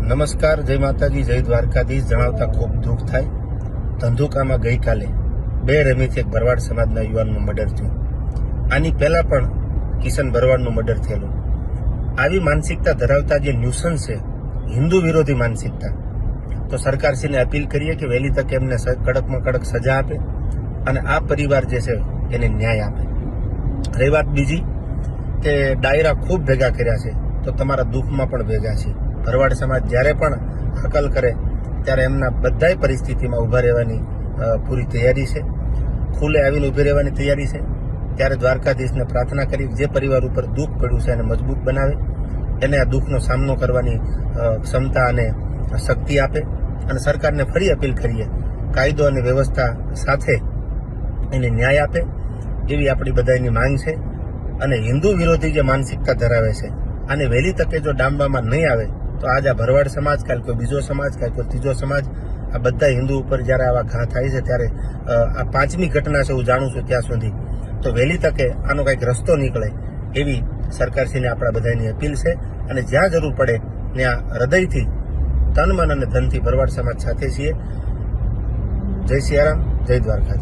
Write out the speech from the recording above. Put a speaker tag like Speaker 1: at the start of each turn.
Speaker 1: નમસ્કાર, જય માતાજી, જય દ્વારકાધીશ. જણાવતા ખૂબ દુઃખ થાય. ધંધુકામાં ગઈકાલે 2 રમીથી એક ભરવાડ સમાજના યુવાનનું મર્ડર થયું. આની પહેલા પણ કિશન ભરવાડનું મર્ડર થયેલું. આવી માનસિકતા ધરાવતા જે ન્યુસન્સ છે, હિન્દુ વિરોધી માનસિકતા, તો સરકારશ્રીને અપીલ કરીએ કે વહેલી તકે એમને કડકમાં કડક સજા આપે અને આ પરિવાર જે છે એને ન્યાય આપે. રહી વાત બીજી કે ડાયરા ખૂબ ભેગા કર્યા છે, તો તમારા દુઃખમાં પણ ભેગા છે. ભરવાડ સમાજ જ્યારે પણ હકલ કરે ત્યારે એમના બધાય પરિસ્થિતિમાં ઊભા રહેવાની પૂરી તૈયારી છે. ખુલ્લે આવીને ઊભી રહેવાની તૈયારી છે. ત્યારે દ્વારકાધીશને પ્રાર્થના કરી જે પરિવાર ઉપર દુઃખ પડ્યું છે એને મજબૂત બનાવે, એને આ દુઃખનો સામનો કરવાની ક્ષમતા અને શક્તિ આપે. અને સરકારને ફરી અપીલ કરીએ, કાયદો અને વ્યવસ્થા સાથે એને ન્યાય આપે, એવી આપણી બધાની માંગ છે. અને હિન્દુ વિરોધી જે માનસિકતા ધરાવે છે આને વહેલી તકે જો ડામવામાં નહીં આવે તો આજ આ ભરવાડ સમાજ, કાલ કોઈ બીજો સમાજ, કાલ કોઈ ત્રીજો સમાજ, આ બધા હિન્દુ ઉપર જ્યારે આવા ઘા થાય છે ત્યારે આ 5મી ઘટના છે હું જાણું છું ત્યાં સુધી, તો વહેલી તકે આનો કંઈક રસ્તો નીકળે એવી સરકારશ્રીને આપણા બધાની અપીલ છે. અને જ્યાં જરૂર પડે ત્યાં હૃદયથી, તન, મન અને ધનથી ભરવાડ સમાજ સાથે છીએ. જય સિયારામ, જય દ્વારકાધીશ.